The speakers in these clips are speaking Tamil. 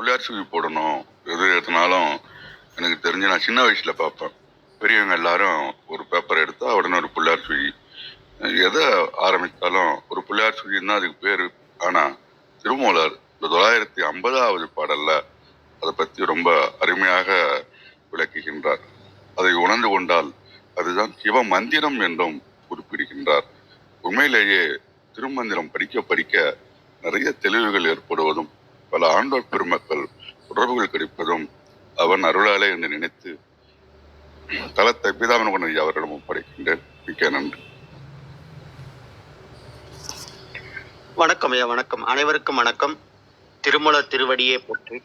புள்ளியார் சுழி போடணும். எது எடுத்தனாலும் எனக்கு தெரிஞ்சு நான் சின்ன வயசுல பார்ப்பேன். பெரியவங்க எல்லாரும் ஒரு பேப்பர் எடுத்தா உடனே ஒரு புள்ளியார் சுழி. எதை ஆரம்பித்தாலும் ஒரு புள்ளியார் சுழின்னு தான் அதுக்கு பேரு. ஆனா திருமூலர் இந்த 950வது பாடல்ல அதை பத்தி ரொம்ப அருமையாக விளக்குகின்றார். அதை உணர்ந்து கொண்டால் அதுதான் சிவ மந்திரம் என்றும் குறிப்பிடுகின்றார். உண்மையிலேயே திருமந்திரம் படிக்க படிக்க நிறைய தெளிவுகள் ஏற்படுவதும் பல ஆண்டோர் பெருமக்கள் தொடர்புகள் கிடைப்பதும் அவன் அருளாலே என்று நினைத்து தலத்தை பிதாமன் அவர்களிடம் ஒப்படைக்கின்றேன். மிக்க நன்றி. வணக்கம் ஐயா, வணக்கம். அனைவருக்கும் வணக்கம். திருமூல திருவடியே போற்றி.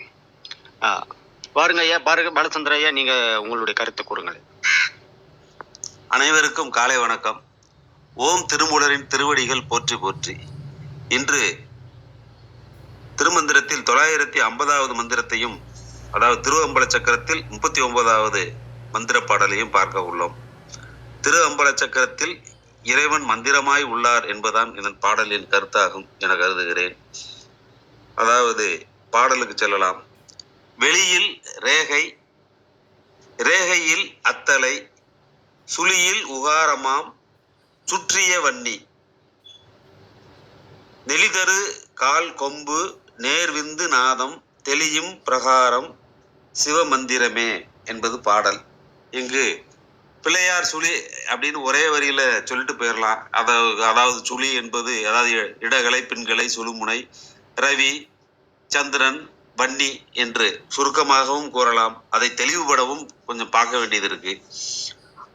பாருங்க ஐயா, பாலச்சந்திர ஐயா, நீங்க உங்களுடைய கருத்து கூறுங்கள். அனைவருக்கும் காலை வணக்கம். ஓம் திருமூலரின் திருவடிகள் போற்றி போற்றி. இன்று திருமந்திரத்தில் 950வது மந்திரத்தையும், அதாவது திருவம்பல சக்கரத்தில் 39வது மந்திர பாடலையும் பார்க்க உள்ளோம். திரு அம்பல சக்கரத்தில் இறைவன் மந்திரமாய் உள்ளார் என்பதான் இதன் பாடலின் கருத்தாகும் என கருதுகிறேன். அதாவது பாடலுக்கு செல்லலாம். வெளியில் ரேகை, ரேகையில் அத்தலை, சுழியில் உகாரமாம் சுற்றிய வன்னி, நெளிதரு கால் கொம்பு நேர்விந்து நாதம் தெளியும் பிரகாரம் சிவமந்திரமே என்பது பாடல். இங்கு பிள்ளையார் சுழி அப்படின்னு ஒரே வரியில சொல்லிட்டு போயிடலாம். அதாவது சுழி என்பது அதாவது இடகலை, பின்கலை, சுழுமுனை, ரவி, சந்திரன், வன்னி என்று சுருக்கமாகவும் கூறலாம். அதை தெளிவுபடவும் கொஞ்சம் பார்க்க வேண்டியது இருக்கு.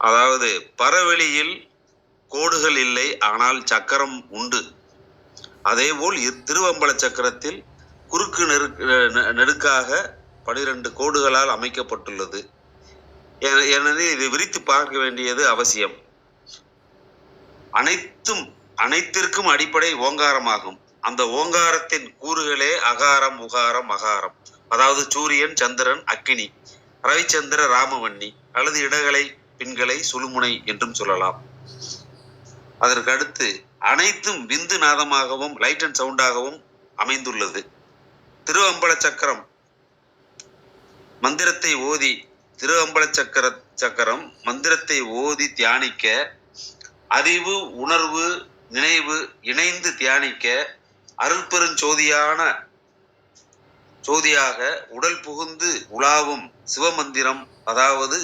அதாவது பரவெளியில் கோடுகள் இல்லை, ஆனால் சக்கரம் உண்டு. அதேபோல் திருவம்பல சக்கரத்தில் குறுக்கு நெடுக்காக 12 கோடுகளால் அமைக்கப்பட்டுள்ளது. ஏனெனில் இதை விரித்து பார்க்க வேண்டியது அவசியம். அனைத்திற்கும் அடிப்படை ஓங்காரமாகும். அந்த ஓங்காரத்தின் கூறுகளே அகாரம், உகாரம், அகாரம். அதாவது சூரியன், சந்திரன், அக்கினி, ரவிச்சந்திர, ராமவன்னி அல்லது இடகலை, பின்கலை, சுழுமுனை என்றும் சொல்லலாம். அதற்கு அடுத்து அனைத்தும் விந்து நாதமாகவும் லைட் அண்ட் சவுண்டாகவும் அமைந்துள்ளது. திருவம்பல சக்கரம் மந்திரத்தை ஓதி திருவம்பல சக்கரம் மந்திரத்தை ஓதி தியானிக்க, அறிவு, உணர்வு, நினைவு இணைந்து தியானிக்க அருள்பெருஞ்சோதியாக உடல் புகுந்து உலாவும் சிவமந்திரம், அதாவது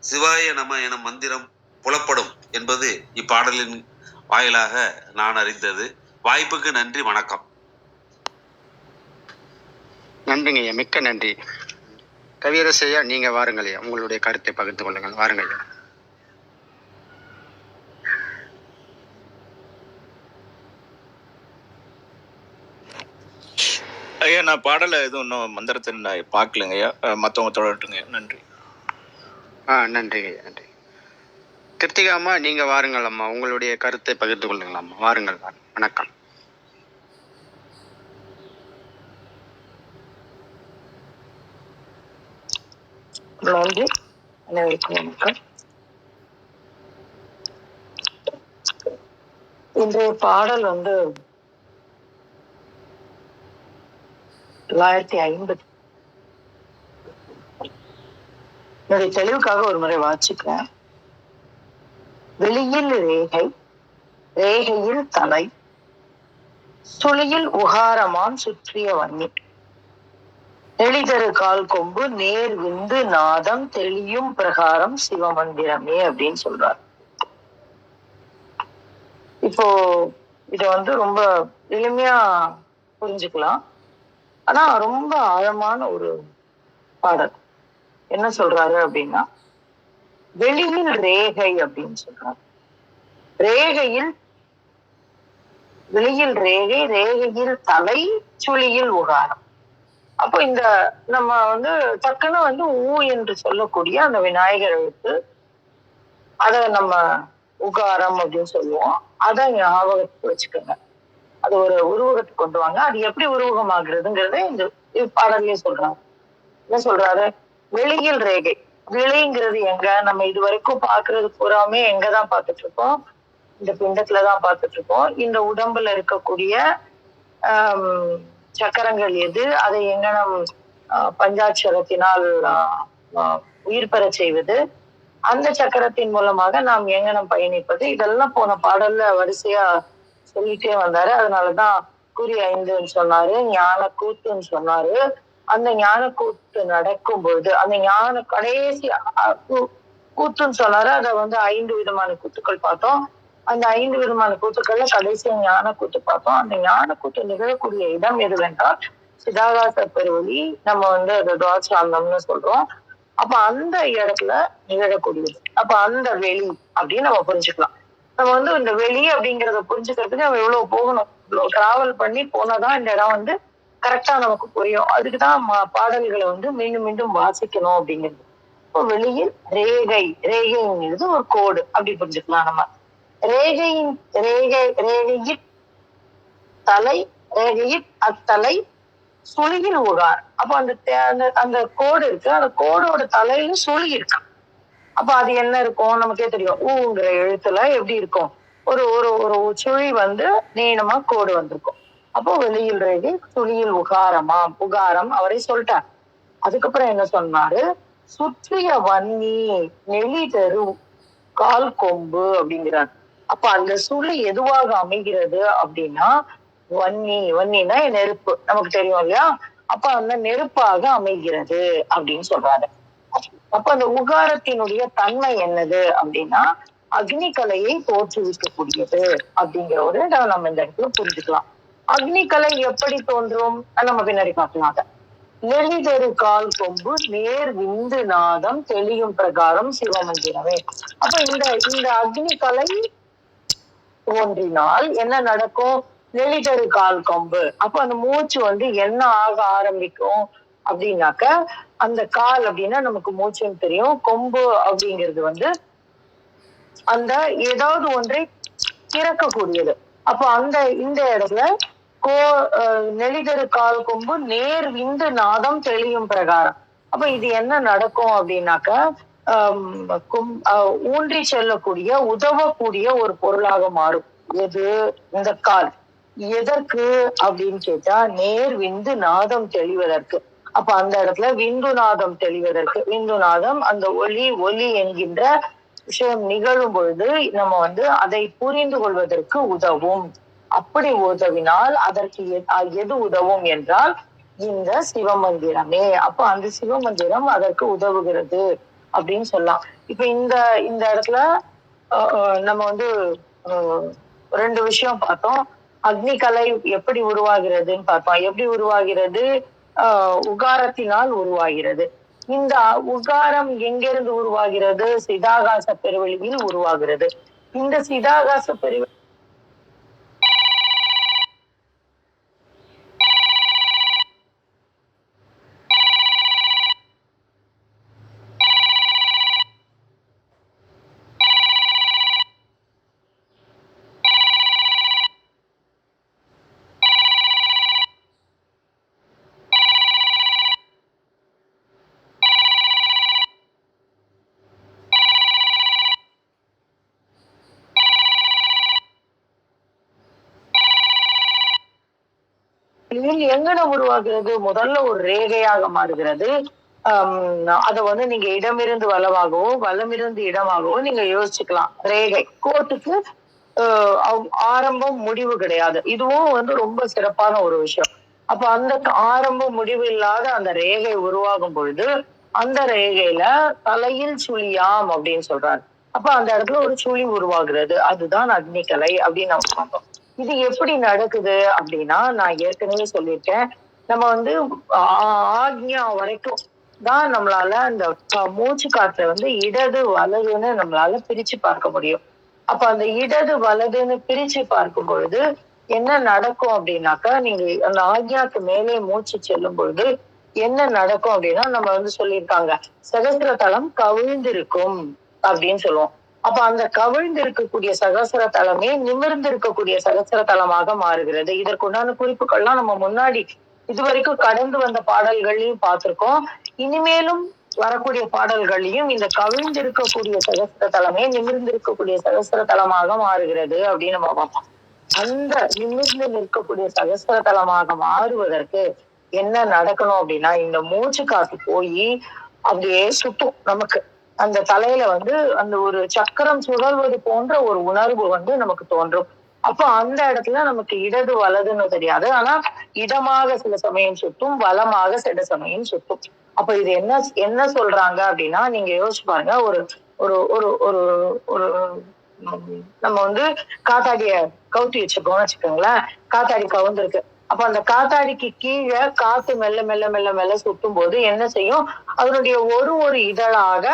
சிவாய நம என மந்திரம் புலப்படும் என்பது இப்பாடலின் வாயிலாக நான் அறிந்தது. வாய்ப்புக்கு நன்றி, வணக்கம். நன்றிங்க ஐயா, மிக்க நன்றி. கவியரசையா, நீங்க வாருங்கள் ஐயா, உங்களுடைய கருத்தை பகிர்ந்து கொள்ளுங்கள். வாருங்கள் ஐயா. ஐயா, நான் பாடலை எதுவும் இன்னும் மந்திரத்தை நான் பார்க்கலங்க ஐயா, மற்றவங்க தொடரட்டுங்க. நன்றி. நன்றிங்க ஐயா, நன்றி. கிருத்திகாம்மா, நீங்க வாருங்கள் அம்மா, உங்களுடைய கருத்தை பகிர்ந்து கொள்ளுங்கள் அம்மா. வாருங்கள். வணக்கம். நன்றி. அனைவருக்கும் வணக்கம். இன்றைய பாடல் 950. என்னுடைய தெளிவுக்காக ஒரு முறை வாசிக்கிறேன். வெளியில் ரேகை, ரேகையில் தலை, சுழியில் உகாரமான் சுற்றிய வன்னி, நெளிதரு கால் கொம்பு நேர் விந்து நாதம் தெளியும் பிரகாரம் சிவமந்திரமே அப்படின்னு சொல்றார். இப்போ இத ரொம்ப எளிமையா புரிஞ்சுக்கலாம். ஆனா ரொம்ப ஆழமான ஒரு பாடல். என்ன சொல்றாரு அப்படின்னா, வெளியில் ரேகை அப்படின்னு சொல்றாரு. ரேகையில், வெளியில் ரேகை, ரேகையில் தலை, சுழியில் உகாரம். அப்போ இந்த நம்ம டக்குன்னு ஊ என்று சொல்லக்கூடிய அந்த விநாயகர் எழுத்து, அதை நம்ம உகாரம் அப்படின்னு சொல்லுவோம். அதை ஞாபகத்துக்கு வச்சுக்கோங்க. அது ஒரு உருவகத்துக்கு கொண்டு வாங்க. அது எப்படி உருவகமாகிறதுங்கிறத இந்த பாடல்லையே சொல்றாங்க. என்ன சொல்றாரு? வெளியில் ரேகை. வெளிங்கிறது எங்க? நம்ம இது வரைக்கும் பாக்குறது பூராமே எங்கதான் பார்த்துட்டு இருக்கோம்? இந்த பிண்டத்துலதான் பார்த்துட்டு இருக்கோம். இந்த உடம்புல இருக்கக்கூடிய சக்கரங்கள் எது, அதை எங்கனம் பஞ்சாட்சரத்தினால் உயிர் பெறச் செய்வது, அந்த சக்கரத்தின் மூலமாக நாம் எங்கனம் பயணிப்பது, இதெல்லாம் போன பாடல்ல வரிசையா சொல்லிட்டே வந்தாரு. அதனாலதான் குறி 5ன்னு சொன்னாரு, ஞான கூத்துன்னு சொன்னாரு. அந்த ஞான கூத்து நடக்கும் பொழுது அந்த ஞான கடைசி கூத்துன்னு சொன்னாரு. அதை 5 விதமான கூத்துக்கள் பார்த்தோம். அந்த 5 விதமான கூத்துக்கள்ல கடைசியா ஞான கூத்து பார்த்தோம். அந்த ஞான கூத்து நிகழக்கூடிய இடம் எதுவென்றால் சிதாகாச பெருவழி, நம்ம அது துவாசாந்தம்னு சொல்றோம். அப்ப அந்த இடத்துல நிகழக்கூடியது. அப்ப அந்த வெளி அப்படின்னு நம்ம புரிஞ்சுக்கலாம். நம்ம இந்த வெளி அப்படிங்கிறத புரிஞ்சுக்கிறதுக்கு நம்ம எவ்வளவு போகணும், இவ்வளவு டிராவல் பண்ணி போனாதான் இந்த இடம் கரெக்டா நமக்கு புரியும். அதுக்குதான் பாடல்களை மீண்டும் மீண்டும் வாசிக்கணும் அப்படிங்கிறது. இப்போ வெளியில் ரேகைங்கிறது ஒரு கோடு அப்படி புரிஞ்சுக்கலாம் நம்ம. ரேகையின் தலை, அத்தலை சுழியில் உகார். அப்ப அந்த கோடு இருக்கு, அந்த கோடோட தலையில சுழி இருக்கு. அப்ப அது என்ன இருக்கும் நமக்கே தெரியும். ஊங்கிற எழுத்துல எப்படி இருக்கும், ஒரு ஒரு ஒரு சுழி நீளமா கோடு வந்திருக்கும். அப்போ வெளியில் ரேகை, சுழியில் உகாரம் அவரை சொல்லிட்டார். அதுக்கப்புறம் என்ன சொன்னாரு, சுற்றிய வன்னி நெளிதரு கால் கொம்பு அப்படிங்கிறார். அப்ப அந்த சுழி எதுவாக அமைகிறது அப்படின்னா வன்னினா நெருப்பு, நமக்கு தெரியும் இல்லையா. அப்ப அந்த நெருப்பாக அமைகிறது அப்படின்னு சொல்றாரு. அப்ப அந்த உகாரத்தினுடைய தன்மை என்னது அப்படின்னா அக்னிகலையை தோற்றுவிக்கக்கூடியது அப்படிங்கிற ஒரு நம்ம இந்த இடத்துல புரிஞ்சுக்கலாம். அக்னிகலை எப்படி தோன்றும் நம்ம பின்னாடி பார்க்கலாம். அதை நெளிதரு கால் கொம்பு நேர் விந்து நாதம் தெளியும் பிரகாரம் சிவமந்திரமே. அப்ப இந்த அக்னிகலை தோன்றினால் என்ன நடக்கும், நெளிதரு கால் கொம்பு. அப்ப அந்த மூச்சு என்ன ஆக ஆரம்பிக்கும் அப்படின்னாக்க, அந்த கால் அப்படின்னா நமக்கு மூச்சுன்னு தெரியும், கொம்பு அப்படிங்கிறது அந்த ஏதாவது ஒன்றை திறக்கக்கூடியது. அப்ப இந்த இடத்துல நெளிதரு கால் கொம்பு நேர் விந்து நாதம் தெளியும் பிரகாரம். அப்ப இது என்ன நடக்கும் அப்படின்னாக்க, ஊன்றி செல்லக்கூடிய உதவக்கூடிய ஒரு பொருளாக மாறும். எது இந்த கால், எதற்கு அப்படின்னு கேட்டா நேர் விந்து நாதம் தெளிவதற்கு. அப்ப அந்த இடத்துல விந்து நாதம் தெளிவதற்கு, விந்து நாதம் அந்த ஒலி என்கின்ற விஷயம் நிகழும் பொழுது நம்ம அதை புரிந்து கொள்வதற்கு உதவும். அப்படி உதவினால் அதற்கு எது உதவும் என்றால் இந்த சிவமந்திரமே. அப்ப அந்த சிவமந்திரம் அதற்கு உதவுகிறது அப்படின்னு சொல்லலாம். இப்ப இந்த இடத்துல நம்ம 2 விஷயம் பார்த்தோம். அக்னிகலை எப்படி உருவாகிறதுன்னு பார்த்தோம். எப்படி உருவாகிறது, உகாரத்தினால் உருவாகிறது. இந்த உகாரம் எங்கிருந்து உருவாகிறது, சிதாகாச பெருவெளியில் உருவாகிறது. இந்த சிதாகாச பெருவெளி எங்கன உருவாகிறது, முதல்ல ஒரு ரேகையாக மாறுகிறது. அத நீங்க இடமிருந்து வலமாகவோ வலமிருந்து இடமாகவோ நீங்க யோசிச்சுக்கலாம். ரேகை கோட்டுக்கு ஆரம்பம் முடிவு கிடையாது. இதுவும் ரொம்ப சிறப்பான ஒரு விஷயம். அப்ப அந்த ஆரம்பம் முடிவு இல்லாத அந்த ரேகை உருவாகும் பொழுது அந்த ரேகையில தலையில் சுழியாம் அப்படின்னு சொல்றாரு. அப்ப அந்த இடத்துல ஒரு சுழி உருவாகிறது. அதுதான் அக்னிகலை அப்படின்னு நம்ம பார்த்தோம். இது எப்படி நடக்குது அப்படின்னா, நான் ஏற்கனவே சொல்லியிருக்கேன், நம்ம ஆக்ஞா வரைக்கும் தான் நம்மளால அந்த மூச்சு காற்றை இடது வலதுன்னு நம்மளால பிரிச்சு பார்க்க முடியும். அப்ப அந்த இடது வலதுன்னு பிரிச்சு பார்க்கும் பொழுது என்ன நடக்கும் அப்படின்னாக்கா, நீங்க அந்த ஆக்ஞாக்கு மேலே மூச்சு செல்லும் பொழுது என்ன நடக்கும் அப்படின்னா, நம்ம சொல்லியிருக்காங்க சகஸ்ர தலம் கவிழ்ந்திருக்கும் அப்படின்னு சொல்லுவோம். அப்ப அந்த கவிழ்ந்து இருக்கக்கூடிய சகஸ்ர தலமே நிமிர்ந்து இருக்கக்கூடிய சகஸ்ர தலமாக மாறுகிறது. இதற்குண்டான குறிப்புகள்லாம் நம்ம முன்னாடி இதுவரைக்கும் கடந்து வந்த பாடல்களையும் பார்த்திருக்கோம். இனிமேலும் வரக்கூடிய பாடல்களையும் இந்த கவிழ்ந்து இருக்கக்கூடிய சகஸ்ர தலமே நிமிர்ந்து இருக்கக்கூடிய சகஸ்ர தலமாக மாறுகிறது அப்படின்னு நம்ம பார்ப்போம். அந்த நிமிர்ந்து நிற்கக்கூடிய சகஸ்ர தலமாக மாறுவதற்கு என்ன நடக்கணும் அப்படின்னா, இந்த மூச்சு காத்து போய் அப்படியே சுத்தும் நமக்கு. அந்த தலையில வந்து அந்த ஒரு சக்கரம் சுழல்வது போன்ற ஒரு உணர்வு வந்து நமக்கு தோன்றும். அப்போ அந்த இடத்துல நமக்கு இடது வலதுன்னு தெரியாது. ஆனா இடமாக சில சமயம் சுத்தும், வலமாக சில சமயம் சுத்தும். அப்ப இது என்ன என்ன சொல்றாங்க அப்படின்னா, நீங்க யோசிச்சு பாருங்க. ஒரு ஒரு ஒரு ஒரு ஒரு நம்ம வந்து காத்தாடிய கவுத்தி வச்சிருக்கோம்னு வச்சுக்கோங்களேன். காத்தாடி கவுந்திருக்கு. அப்ப அந்த காத்தாடிக்கு கீழ காத்து மெல்ல மெல்ல மெல்ல மெல்ல சுத்தும் போது என்ன செய்யும்? அதனுடைய ஒரு ஒரு இதழாக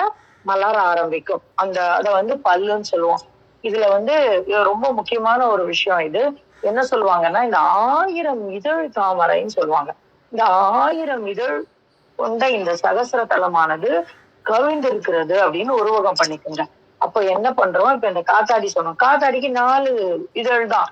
மலர ஆரம்பிக்கும். அத வந்து பல்லுன்னு சொல்லுவோம். இதுல வந்து இது ரொம்ப முக்கியமான ஒரு விஷயம் இது. என்ன சொல்லுவாங்கன்னா, இந்த 1000 இதழ் தாமரைன்னு சொல்லுவாங்க. இந்த 1000 இதழ் கொண்ட இந்த சகஸ்ர தலமானது கவிழ்ந்திருக்கிறது அப்படின்னு உருவகம் பண்ணிக்கோங்க. அப்ப என்ன பண்றோம்? இப்ப இந்த காத்தாடி சொன்னோம். காத்தாடிக்கு 4 இதழ் தான்.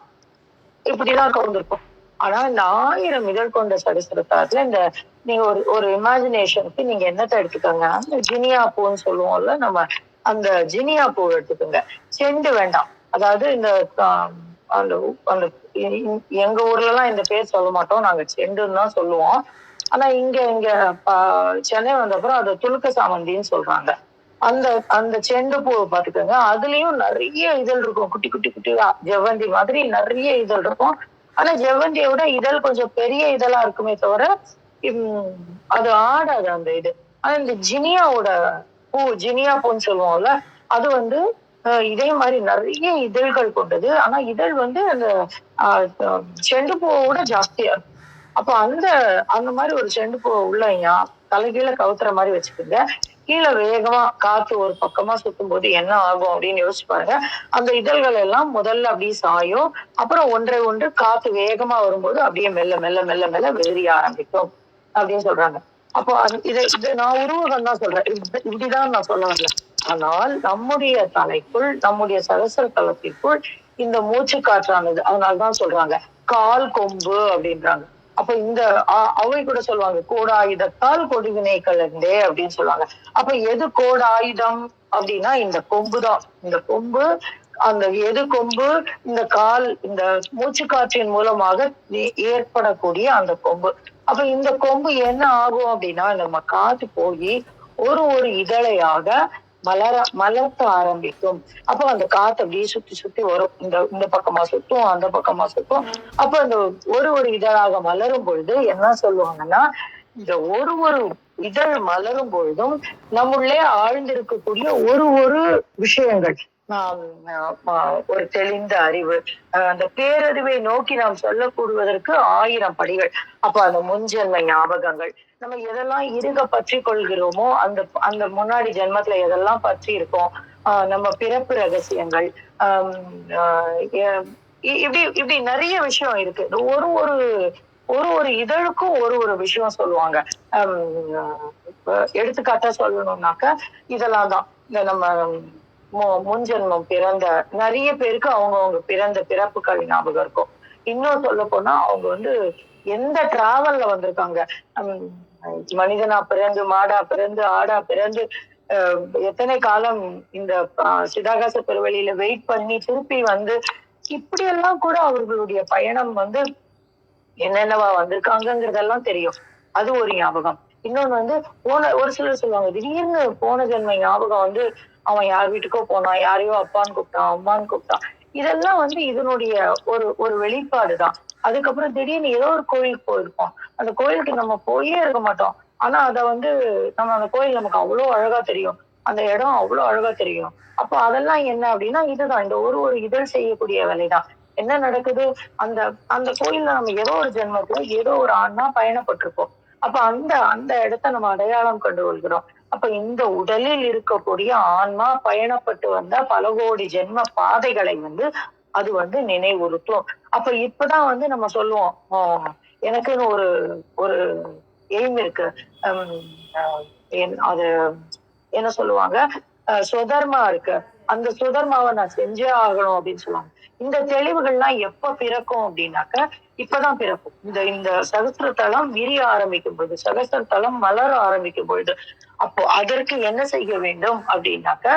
இப்படிதான் கவுந்திருக்கும். ஆனா இந்த 1000 இதழ் கொண்ட சகஸ்ரத்தாத்துல இந்த நீங்க ஒரு ஒரு இமேஜினேஷனுக்கு நீங்க என்னத்த எடுத்துக்கோங்கன்னா, இந்த ஜினியா பூன்னு சொல்லுவோம்ல நம்ம, அந்த ஜினியா பூ எடுத்துக்கோங்க. செண்டு வேண்டாம். அதாவது இந்த அந்த அந்த எங்க ஊர்ல எல்லாம் இந்த பேர் சொல்ல மாட்டோம். நாங்க செண்டுன்னு தான் சொல்லுவோம். ஆனா இங்க இங்க சென்னை வந்த அப்புறம் அதை துலுக்க சாமந்தின்னு சொல்றாங்க. அந்த அந்த செண்டு பூவை பாத்துக்கோங்க. அதுலயும் நிறைய இதழ் இருக்கும். குட்டி குட்டி குட்டியா ஜெவ்வந்தி மாதிரி நிறைய இதழ் இருக்கும். ஆனா ஜெவ்வந்தியை விட இதழ் கொஞ்சம் பெரிய இதழா இருக்குமே தவிர அது ஆடாது அந்த இது. ஆனா இந்த ஜினியாவோட பூ, ஜினியா பூன்னு சொல்லுவோம்ல, அது வந்து இதே மாதிரி நிறைய இதழ்கள் கொண்டது. ஆனா இதழ் வந்து அந்த செண்டு பூவோட ஜாஸ்தியா இருக்கும். அப்ப அந்த அந்த மாதிரி ஒரு செண்டு பூவை உள்ளயா தலைகீழ கவுத்துற மாதிரி வச்சுக்கோங்க. கீழே வேகமா காத்து ஒரு பக்கமா சுத்தும் போது என்ன ஆகும் அப்படின்னு யோசிச்சு பாருங்க. அந்த இதழ்கள் எல்லாம் முதல்ல அப்படியே சாயும். அப்புறம் ஒன்றை ஒன்று காத்து வேகமா வரும்போது அப்படியே மெல்ல மெல்ல மெல்ல மெல்ல விரிய ஆரம்பிக்கும் அப்படின்னு சொல்றாங்க. அப்போ இதை நான் உருவகம் தான் சொல்றேன். இப்படிதான் நான் சொல்ல வரல. ஆனால் நம்முடைய தலைக்குள், நம்முடைய சகஸ்ர தலத்திற்குள் இந்த மூச்சு காற்றானது. அதனாலதான் சொல்றாங்க கால் கொம்பு அப்படின்றாங்க. அப்ப இந்த அவை கூட சொல்லுவாங்க கோடாயுதத்தால் கொடுவினை கலந்தே அப்படின்னு சொல்லுவாங்க. அப்ப எது கோடாயுதம் அப்படின்னா இந்த கொம்பு தான். இந்த கொம்பு, அந்த எது கொம்பு, இந்த கால், இந்த மூச்சு காற்றின் மூலமாக ஏற்படக்கூடிய அந்த கொம்பு. அப்ப இந்த கொம்பு என்ன ஆகும் அப்படின்னா, நம்ம காத்து போய் ஒரு ஒரு இதழையாக மலர்த்த ஆரம்பிக்கும். அப்போ அந்த காத்து அப்படியே சுத்தி சுத்தி வரும். இந்த பக்கமா சுத்தும், அந்த பக்கமா சுத்தும். அப்ப அந்த ஒரு ஒரு இதழாக மலரும் பொழுது என்ன சொல்லுவாங்கன்னா, இந்த ஒரு ஒரு இதழ் மலரும் பொழுதும் நம்முள்ளே ஆழ்ந்திருக்கக்கூடிய ஒரு ஒரு விஷயங்கள், ஒரு தெளிந்த அறிவு, அந்த பேரறிவை நோக்கி நாம் சொல்லக்கூடுவதற்கு 1000 படிகள். அப்ப அந்த முன்ஜென்ம ஞாபகங்கள், நம்ம எதெல்லாம் இருக பற்றி கொள்கிறோமோ அந்த அந்த முன்னாடி ஜென்மத்துல எதெல்லாம் பற்றி இருக்கோம், நம்ம பிறப்பு ரகசியங்கள், இப்படி இப்படி நிறைய விஷயம் இருக்கு. ஒரு ஒரு ஒரு ஒரு இதழுக்கும் ஒரு ஒரு விஷயம் சொல்லுவாங்க. எடுத்துக்காட்டா சொல்லணும்னாக்க இதெல்லாம் தான். இந்த நம்ம முன்ஜென்மம் பிறந்த நிறைய பேருக்கு அவங்க பிறந்த பிறப்புகள் ஞாபகம் இருக்கும். இன்னும் சொல்ல போனா அவங்க வந்து எந்த டிராவல்ல வந்திருக்காங்க. மனிதனா பிறந்து, மாடா பிறந்து, ஆடா பிறந்து, எத்தனை காலம் இந்த சிதாகாச பெருவெளியில வெயிட் பண்ணி திருப்பி வந்து, இப்படி எல்லாம் கூட அவர்களுடைய பயணம் வந்து என்னென்னவா வந்திருக்காங்கிறதெல்லாம் தெரியும். அது ஒரு ஞாபகம். இன்னொன்னு வந்து ஒரு சிலர் சொல்லுவாங்க, திடீர்னு போன ஜென்ம ஞாபகம் வந்து அவன் யார் வீட்டுக்கோ போனான், யாரையோ அப்பான்னு கூப்பிட்டான், அம்மான்னு கூப்பிட்டான். இதெல்லாம் வந்து இதனுடைய ஒரு ஒரு வெளிப்பாடுதான். அதுக்கப்புறம் திடீர்னு ஏதோ ஒரு கோயிலுக்கு போயிருப்போம். அந்த கோயிலுக்கு நம்ம போயே இருக்க மாட்டோம். ஆனா அத வந்து நம்ம அந்த கோயில் நமக்கு அவ்வளவு அழகா தெரியும். அந்த இடம் அவ்வளவு அழகா தெரியும். அப்போ அதெல்லாம் என்ன அப்படின்னா இதுதான், இந்த ஒரு ஒரு இதழ் செய்யக்கூடிய வேலைதான். என்ன நடக்குது? அந்த அந்த கோயில்ல நம்ம ஏதோ ஒரு ஜென்மத்துல ஏதோ ஒரு ஆன்மா பயணப்பட்டிருப்போம். அப்ப அந்த அந்த இடத்த நம்ம அடையாளம் கண்டு கொள்கிறோம். அப்ப இந்த உடலில் இருக்கக்கூடிய ஆன்மா பயணப்பட்டு வந்த பல கோடி ஜென்ம பாதைகளை வந்து அது வந்து நினைவுறுத்தும். அப்ப இப்பதான் வந்து நம்ம சொல்லுவோம், எனக்குன்னு ஒரு ஒரு எய்ம் இருக்கு. அது என்ன சொல்லுவாங்க, சுதர்மா இருக்கு. அந்த சுதர்மாவை நான் செஞ்சே ஆகணும் அப்படின்னு சொல்லுவாங்க. இந்த தெளிவுகள்லாம் எப்ப பிறக்கும் அப்படின்னாக்க இப்பதான் பிறக்கும். இந்த இந்த சகஸ்ர தலம் விரிய ஆரம்பிக்கும் பொழுது, சகஸ்ர தலம் மலர ஆரம்பிக்கும் பொழுது, அப்போ அதற்கு என்ன செய்ய வேண்டும் அப்படின்னாக்க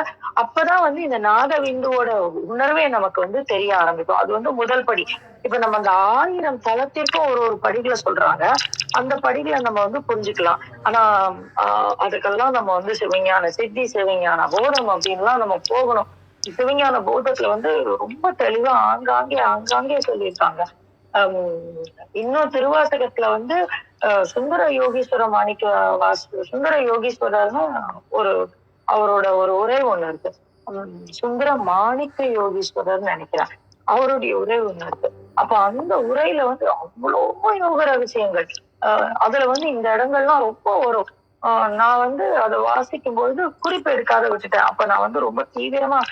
அப்பதான் வந்து இந்த நாதவிந்துவோட உணர்வே நமக்கு வந்து தெரிய ஆரம்பிக்கும். அது வந்து முதல் படி. இப்ப நம்ம அந்த 1000 தலத்திற்கும் ஒரு ஒரு படிகளை சொல்றாங்க. அந்த படிகளை நம்ம வந்து புரிஞ்சுக்கலாம். ஆனா அதுக்கெல்லாம் நம்ம வந்து சிவஞான சித்தி, சிவஞான போதம் அப்படின்லாம் நம்ம போகணும். சிவஞான போதத்துல வந்து ரொம்ப தெளிவா ஆங்காங்கே சொல்லியிருக்காங்க. இன்னும் திருவாசகத்துல வந்து சுந்தர யோகீஸ்வர மாணிக்க சுந்தர யோகீஸ்வரர்னு ஒரு அவரோட ஒரு உரை ஒண்ணு இருக்கு. சுந்தர மாணிக்க யோகீஸ்வரர்னு நினைக்கிறேன். அவருடைய உரை ஒண்ணு இருக்கு. அப்ப அந்த உரையில வந்து அவ்வளோ யோக ரகசியங்கள். அதுல வந்து இந்த இடங்கள்லாம் ரொம்ப வரும். நான் வந்து அதை வாசிக்கும் பொழுது குறிப்பு எடுக்காத விட்டுட்டேன். அப்ப நான் வந்து ரொம்ப தீவிரமா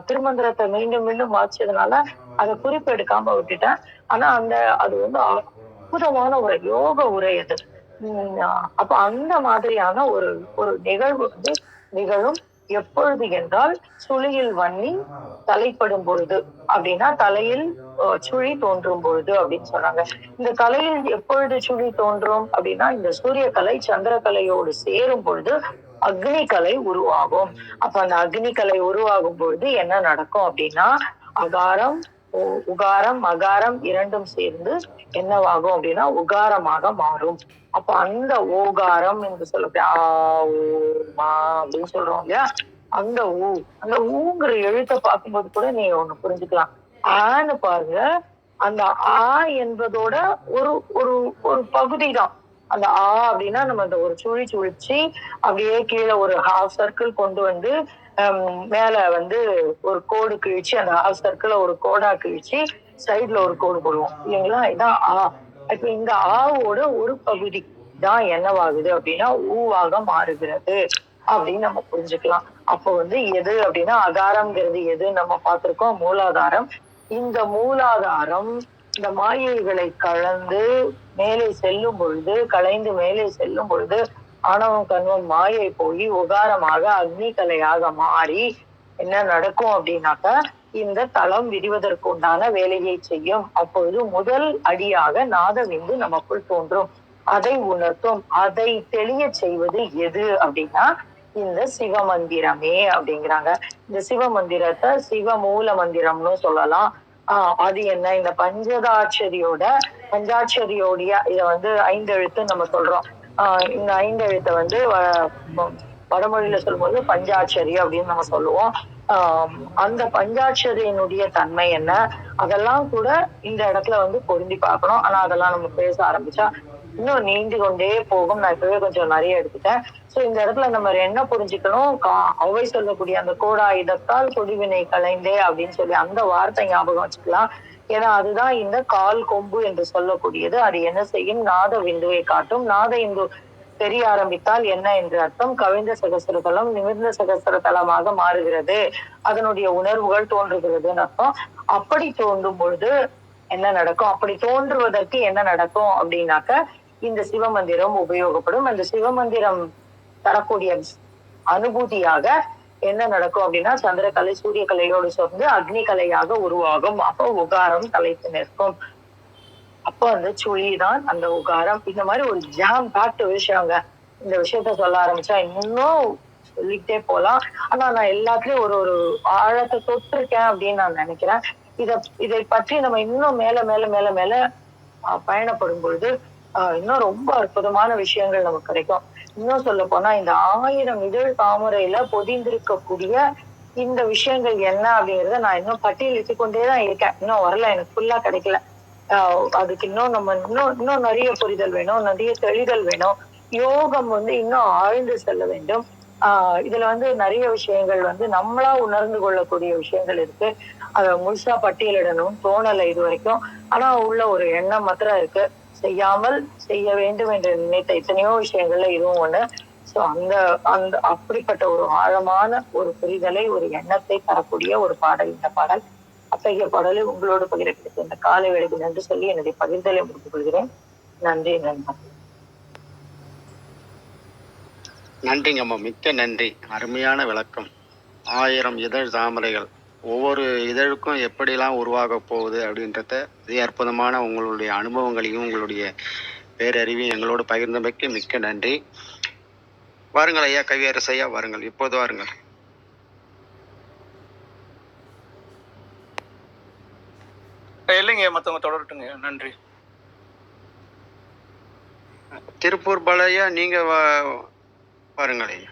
திருமந்திரத்தை மீண்டும் மீண்டும் வாசிச்சதுனால அதை குறிப்பு எடுக்காம விட்டுட்டேன். ஆனா அது வந்து அற்புதமான ஒரு யோக உரை அது. அப்ப அந்த மாதிரியான ஒரு ஒரு நிகழ்வு வந்து நிகழும். எப்பொழுது என்றால் சுழியில் வன்னி தலைப்படும் பொழுது, அப்படின்னா தலையில் சுழி தோன்றும் பொழுது அப்படின்னு சொன்னாங்க. இந்த தலையில் எப்பொழுது சுழி தோன்றும் அப்படின்னா இந்த சூரிய கலை சந்திர கலையோடு சேரும் பொழுது அக்னி கலை உருவாகும். அப்ப அந்த அக்னி கலை உருவாகும் பொழுது என்ன நடக்கும் அப்படின்னா அகாரம் உகாரம் அகாரம் இரண்டும் சேர்ந்து என்னவாகும் அப்படின்னா உகாரமாக மாறும். அப்ப அந்த ஓகாரம் என்று சொல்லக்கூடிய அப்படின்னு சொல்றோம் இல்லையா, அந்த அந்த ஊங்கிற எழுத்தை பார்க்கும்போது கூட நீ ஒண்ணு புரிஞ்சுக்கலாம். ஆன்னு பாருங்க, அந்த ஆ என்பதோட ஒரு ஒரு ஒரு பகுதி தான் அந்த ஆ அப்படின்னா. நம்ம அந்த ஒரு சுழிச்சு அப்படியே கீழே ஒரு ஹாஃப் சர்க்கிள் கொண்டு வந்து மேல வந்து ஒரு கோடு கிழிச்சு அந்த ஹாஃப் சர்க்கிள ஒரு கோடா கிழிச்சு சைட்ல ஒரு கோடு போடுவோம் இல்லைங்களா. இதான் ஆ. இப்ப இந்த ஆவோட ஒரு பகுதி தான் என்னவாகுது அப்படின்னா ஊவாக மாறுகிறது அப்படின்னு நம்ம புரிஞ்சுக்கலாம். அப்போ வந்து எது அப்படின்னா அகாரம்ங்கிறது எது நம்ம பார்த்திருக்கோம், மூலாதாரம். இந்த மூலாதாரம் இந்த மாயைகளை கலந்து மேலே செல்லும் பொழுது, கலைந்து மேலே செல்லும் பொழுது ஆணவம் கண்வம் மாயை போய் உகாரமாக அக்னி கலையாக மாறி என்ன நடக்கும் அப்படின்னாக்க இந்த தலம் விரிவதற்கு உண்டான வேலையை செய்யும். அப்பொழுது முதல் அடியாக நாதவிந்து நமக்குள் தோன்றும். அதை உணர்த்தும். அதை தெளிய செய்வது எது அப்படின்னா இந்த சிவமந்திரமே அப்படிங்கிறாங்க. இந்த சிவமந்திரத்தை சிவமூல மந்திரம்னு சொல்லலாம். அது என்ன, இந்த பஞ்சாட்சரியோடைய இத வந்து 5 எழுத்து நம்ம சொல்றோம். இந்த 5 எழுத்தை வந்து வடமொழியில சொல்லும்போது பஞ்சாட்சரி அப்படின்னு நம்ம சொல்லுவோம். அந்த பஞ்சாட்சரியினுடைய தன்மை என்ன, அதெல்லாம் கூட இந்த இடத்துல வந்து பொருந்தி பார்க்கணும். ஆனா அதெல்லாம் நம்ம பேச ஆரம்பிச்சா இன்னும் நீண்டு கொண்டே போகும். நான் இப்பவே கொஞ்சம் நிறைய எடுத்துட்டேன். சோ இந்த இடத்துல நம்ம என்ன புரிஞ்சுக்கணும், அவை சொல்லக்கூடிய அந்த கோடாயுதத்தால் கொடிவினை கலைந்தே அப்படின்னு சொல்லி அந்த வார்த்தை ஞாபகம் வச்சுக்கலாம். ஏன்னா அதுதான் இந்த கால் கொம்பு என்று சொல்லக்கூடியது. அது என்ன செய்யும், நாத விந்துவை காட்டும். நாத இந்து தெரிய ஆரம்பித்தால் என்ன என்று அர்த்தம், கவிழ்ந்த சகஸ்ர தலம் நிமிர்ந்த சகஸ்ர தலமாக மாறுகிறது, அதனுடைய உணர்வுகள் தோன்றுகிறதுன்னு அர்த்தம். அப்படி தோன்றும் பொழுது என்ன நடக்கும், அப்படி தோன்றுவதற்கு என்ன நடக்கும் அப்படின்னாக்க இந்த சிவமந்திரம் உபயோகப்படும். அந்த சிவமந்திரம் தரக்கூடிய அனுபூதியாக என்ன நடக்கும் அப்படின்னா சந்திரகலை சூரிய கலையோடு சேர்ந்து அக்னி கலையாக உருவாகும். அப்போ உகாரம் தலைத்து நிற்கும். அப்போ அந்த சுழிதான் அந்த உகாரம். இந்த மாதிரி ஒரு ஜாம் பேக்ட் விஷயங்க. இந்த விஷயத்த சொல்ல ஆரம்பிச்சா இன்னும் சொல்லிக்கிட்டே போலாம். ஆனா நான் எல்லாத்துலயும் ஒரு ஒரு ஆழத்தை தொட்டிருக்கேன் அப்படின்னு நான் நினைக்கிறேன். இதை பற்றி நம்ம இன்னும் மேல மேல மேல மேல பயணப்படும் பொழுது இன்னும் ரொம்ப அற்புதமான விஷயங்கள் நமக்கு கிடைக்கும். இன்னும் சொல்ல போனா இந்த 1000 இதழ் தாமரையில பொதிந்திருக்கக்கூடிய இந்த விஷயங்கள் என்ன அப்படிங்கறத நான் இன்னும் பட்டியலிட்டு கொண்டேதான் இருக்கேன். இன்னும் வரல, எனக்கு ஃபுல்லா கிடைக்கல. அதுக்கு இன்னும் நம்ம இன்னும் நிறைய புரிதல் வேணும், நிறைய தெளிதல் வேணும். யோகம் வந்து இன்னும் ஆழ்ந்து செல்ல வேண்டும். இதுல வந்து நிறைய விஷயங்கள் வந்து நம்மளா உணர்ந்து கொள்ளக்கூடிய விஷயங்கள் இருக்கு. அதை முழுசா பட்டியலிடணும் தோணலை இது வரைக்கும். ஆனா உள்ள ஒரு எண்ணம் மாத்திரம் இருக்கு, செய்யாமல் செய்ய வேண்டும் என்று நினைத்த எத்தனையோ விஷயங்கள்ல இதுவும் ஒண்ணு. சோ அந்த அப்படிப்பட்ட ஒரு ஆழமான ஒரு புரிதலை ஒரு எண்ணத்தை தரக்கூடிய ஒரு பாடல் இந்த பாடல். அத்தகைய பாடலை உங்களோடு பகிர்ந்து இந்த காலை வேளைக்கு நன்றி சொல்லி என்னுடைய பகிர்தலை முடித்துக் கொள்கிறேன். நன்றி நண்பர். நன்றிங்கம்மா, மிக்க நன்றி. அருமையான விளக்கம். 1000 இதழ் தாமரைகள் ஒவ்வொரு இதழுக்கும் எப்படிலாம் உருவாக போகுது அப்படின்றத இதே அற்புதமான உங்களுடைய அனுபவங்களையும் உங்களுடைய பேரறிவையும் எங்களோடு பகிர்ந்தமைக்கு மிக்க நன்றி. வாருங்கள் ஐயா, கவியரசு ஐயா, வாருங்கள், இப்போது வாருங்கள். இல்லைங்க, மற்றவங்க தொடரட்டுங்க. நன்றி. திருப்பூர் பாலையா, நீங்க வாருங்கள் ஐயா.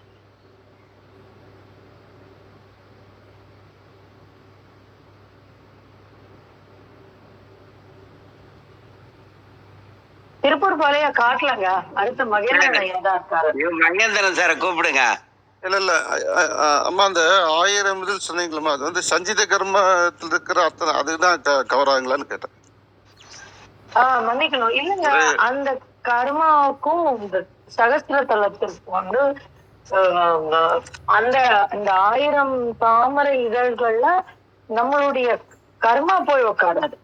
திருப்பூர் பாலையா காட்டலங்க. அடுத்த மகேந்திரன் ஐயா தான் இருக்காரு. மகேந்திரன் சாரை கூப்பிடுங்க. இல்ல அம்மா, அந்த 1000 இதில் சொன்னீங்களா, அது வந்து சஞ்சித கர்மத்தில் இருக்கிற அர்த்தம் அதுதான் கவர் ஆகுங்களான்னு கேட்டேன். மன்னிக்கணும், இல்லைங்க, அந்த கர்மாவுக்கும் இந்த சகஸ்திர தலத்திற்கும் வந்து அந்த 1000 தாமரை இதழ்கள்ல நம்மளுடைய கர்மா போய் உக்காடாது.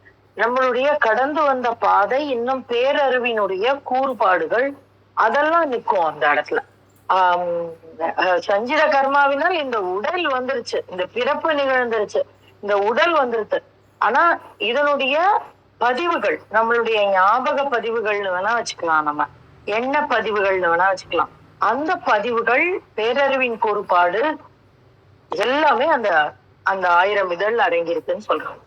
நம்மளுடைய கடந்து வந்த பாதை, இன்னும் பேரறிவினுடைய கூறுபாடுகள் அதெல்லாம் நிற்கும் அந்த இடத்துல. சஞ்சித கர்மாவினால் இந்த உடல் வந்துருச்சு, இந்த பிறப்பு நிகழ்ந்துருச்சு, இந்த உடல் வந்துருச்சு. ஆனா இதனுடைய பதிவுகள், நம்மளுடைய ஞாபக பதிவுகள்னு வேணா வச்சுக்கலாம், நம்ம எண்ண பதிவுகள்னு வேணா வச்சுக்கலாம். அந்த பதிவுகள், பேரறிவின் கூறுபாடு எல்லாமே அந்த 1000 இதழ் அடங்கியிருக்குன்னு சொல்றாங்க.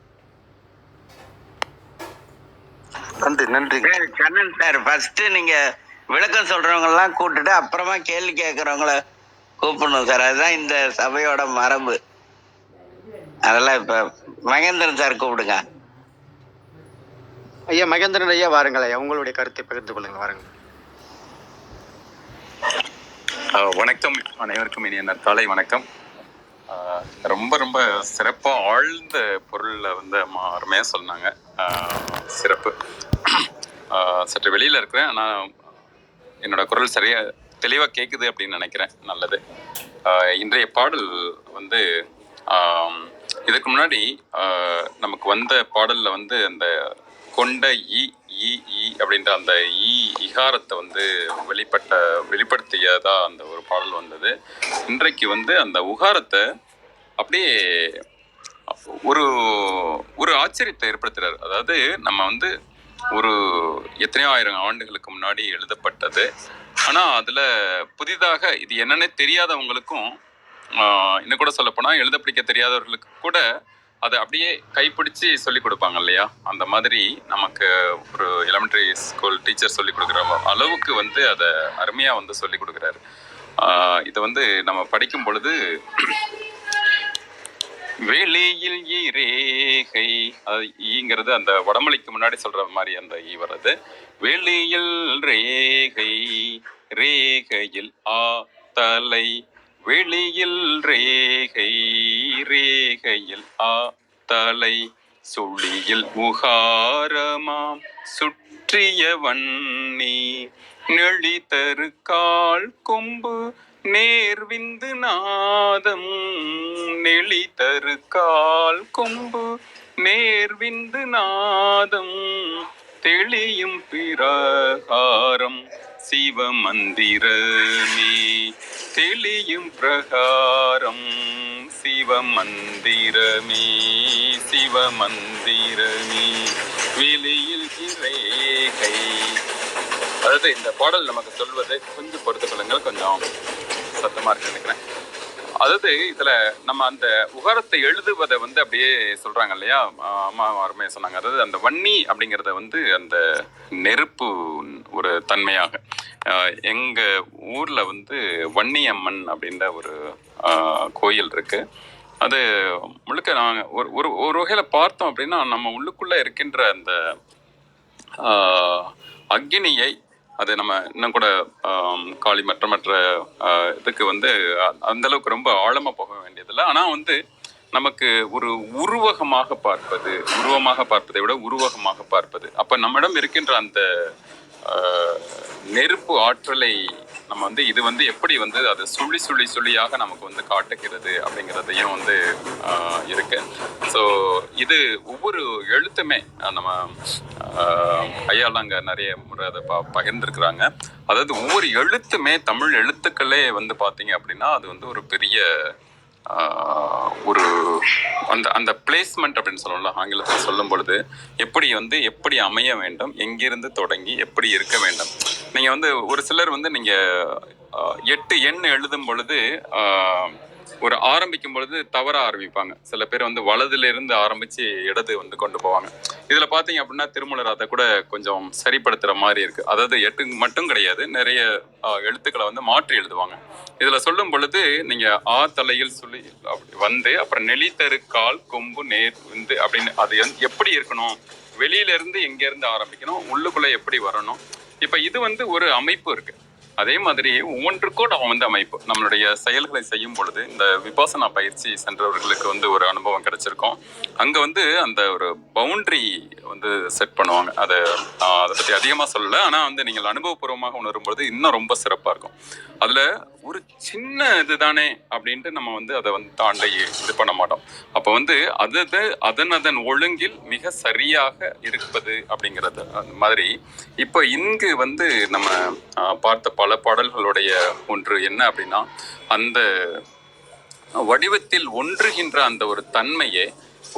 நன்றி. கண்ணன் சார், ஃபர்ஸ்ட் நீங்க விளக்கம் சொல்றவங்க எல்லாம் கூப்பிட்டுட்டு அப்புறமா கேள்வி கேட்கறவங்கள கூப்பிடணும் சார். அதுதான் இந்த சபையோட மரபு. அதெல்லாம் இப்ப மகேந்திரன் சார் கூப்பிடுங்க. ஐயா மகேந்திரன் ஐயா, வாருங்கள் ஐயா, உங்களுடைய கருத்தை பகிர்ந்து கொள்ளுங்க, வாருங்கள். வணக்கம், அனைவருக்கும் இனிய நற்காலை வணக்கம். ரொம்ப ரொம்ப சிறப்பாக ஆழ்ந்த பொருளில் வந்து அம்மா அருமையாக சொன்னாங்க. சிறப்பு. சற்று வெளியில் இருக்கிறேன், ஆனால் என்னோட குரல் சரியாக தெளிவாக கேட்குது அப்படின்னு நினைக்கிறேன். நல்லது. இன்றைய பாடல் வந்து இதுக்கு முன்னாடி நமக்கு வந்த பாடலில் வந்து அந்த கொண்ட ஈ அப்படின்ற அந்த இகாரத்தை வந்து வெளிப்படுத்தியதா அந்த ஒரு பாடல் வந்தது. இன்றைக்கு வந்து அந்த உகாரத்தை அப்படியே ஒரு ஒரு ஆச்சரியத்தை ஏற்படுத்துறாரு. அதாவது நம்ம வந்து ஒரு எத்தனையோ ஆயிரம் ஆண்டுகளுக்கு முன்னாடி எழுதப்பட்டது, ஆனால் அதில் புதிதாக இது என்னன்னே தெரியாதவங்களுக்கும், இன்னும் கூட சொல்லப்போனால் எழுத படிக்க தெரியாதவர்களுக்கு கூட அதை அப்படியே கைப்பிடிச்சு சொல்லி கொடுப்பாங்க இல்லையா? அந்த மாதிரி நமக்கு ஒரு எலிமெண்ட்ரி ஸ்கூல் டீச்சர் சொல்லி கொடுக்குற அளவுக்கு வந்து அதை அருமையாக வந்து சொல்லி கொடுக்குறாரு. இதை வந்து நம்ம படிக்கும் பொழுது வெளியில் ரேகை, அது ஈங்கிறது அந்த வடமொழிக்கு முன்னாடி சொல்ற மாதிரி அந்த ஈ வர்றது. வெளியில் ரேகை, ரேகையில் தலை, வெளியில் ரேகை, ரேகையில் தலை, சுழியில் உகாரமாம் சுற்றிய வன்னி, நெளி தரு கால் கொம்பு நேர்விந்து நாதம், நெளி தரு கால் கொம்பு நேர்விந்து நாதம், தெளியும் பிரகாரம் சிவமந்திரமே, தெளியும் பிரகாரம் சிவமந்திரமே, சிவமந்திரமே, வெளியில் ரேகை. அதாவது இந்த பாடல் நமக்கு சொல்வது, கொஞ்சம் பொறுத்து கொள்ளுங்கள், கொஞ்சம் சத்தமா இருக்கு நினைக்கிறேன். அதாவது இதுல நம்ம அந்த உகாரத்தை எழுதுவதை வந்து அப்படியே சொல்றாங்க இல்லையா? அம்மா அருமையா சொன்னாங்க. அதாவது அந்த வன்னி அப்படிங்கிறத வந்து அந்த நெருப்பு ஒரு தன்மையாக, எங்க ஊர்ல வந்து வன்னியம்மன் அப்படின்ற ஒரு கோயில் இருக்கு. அது முழுக்க நாங்கள் ஒரு வகையில பார்த்தோம் அப்படின்னா, நம்ம உள்ளுக்குள்ள இருக்கின்ற அந்த அக்னியை, அது நம்ம இன்னும் கூட காளி மற்ற இதுக்கு வந்து அந்த அளவுக்கு ரொம்ப ஆழமா போக வேண்டியதில்லை. ஆனா வந்து நமக்கு ஒரு உருவகமாக பார்ப்பதை விட உருவகமாக பார்ப்பது, அப்ப நம்மிடம் இருக்கின்ற அந்த நெருப்பு ஆற்றலை நம்ம வந்து இது வந்து எப்படி வந்து அது சுழியாக நமக்கு வந்து காட்டுகிறது அப்படிங்கிறதையும் வந்து இருக்கு. ஸோ இது ஒவ்வொரு எழுத்துமே நம்ம ஐயாலாம் அங்கே நிறைய முறை அதை பகிர்ந்துருக்குறாங்க. அதாவது ஒவ்வொரு எழுத்துமே, தமிழ் எழுத்துக்களே வந்து பார்த்தீங்க அப்படின்னா அது வந்து ஒரு பெரிய ஒரு அந்த அந்த பிளேஸ்மெண்ட் அப்படின்னு சொல்லலாம் ஆங்கிலத்தில் சொல்லும் பொழுது எப்படி அமைய வேண்டும், எங்கிருந்து தொடங்கி எப்படி இருக்க வேண்டும். நீங்கள் வந்து ஒரு சிலர் வந்து நீங்கள் 8 எண் எழுதும் பொழுது ஒரு ஆரம்பிக்கும் பொழுது தவற ஆரம்பிப்பாங்க. சில பேர் வந்து வலதுல இருந்து ஆரம்பிச்சு இடது வந்து கொண்டு போவாங்க. இதுல பாத்தீங்க அப்படின்னா திருமூலர் அதை கூட கொஞ்சம் சரிப்படுத்துற மாதிரி இருக்கு. அதாவது 8 மட்டும் கிடையாது, நிறைய எழுத்துக்களை வந்து மாற்றி எழுதுவாங்க. இதுல சொல்லும் பொழுது நீங்க ஆ தலையில் சுழி அப்படி வந்து அப்புறம் நெளித்தரு கால் கொம்பு நேர் வந்து அப்படின்னு அது எப்படி இருக்கணும், வெளியில இருந்து எங்க இருந்து ஆரம்பிக்கணும், உள்ளுக்குள்ள எப்படி வரணும். இப்ப இது வந்து ஒரு அமைப்பு இருக்கு. அதே மாதிரி ஒவ்வொன்றுக்கும் நம்ம வந்து அமைப்பு நம்மளுடைய செயல்களை செய்யும் பொழுது இந்த விபாசனா பயிற்சி சென்றவர்களுக்கு வந்து ஒரு அனுபவம் கிடைச்சிருக்கும். அங்க வந்து அந்த ஒரு பவுண்டரி வந்து செட் பண்ணுவாங்க. அதை பத்தி அதிகமா சொல்லல, ஆனா வந்து நீங்கள் அனுபவபூர்வமாக உணரும் பொழுது இன்னும் ரொம்ப சிறப்பா இருக்கும். அதுல ஒரு சின்ன இதுதானே அப்படின்ட்டு நம்ம வந்து அதை வந்து தாண்டி இது பண்ண மாட்டோம். அப்போ வந்து அதன் ஒழுங்கில் மிக சரியாக இருப்பது அப்படிங்கிறது அந்த மாதிரி. இப்போ இங்கு வந்து நம்ம பார்த்த பல பாடல்களுடைய ஒன்று என்ன அப்படின்னா, அந்த வடிவத்தில் ஒன்றுகின்ற அந்த ஒரு தன்மையே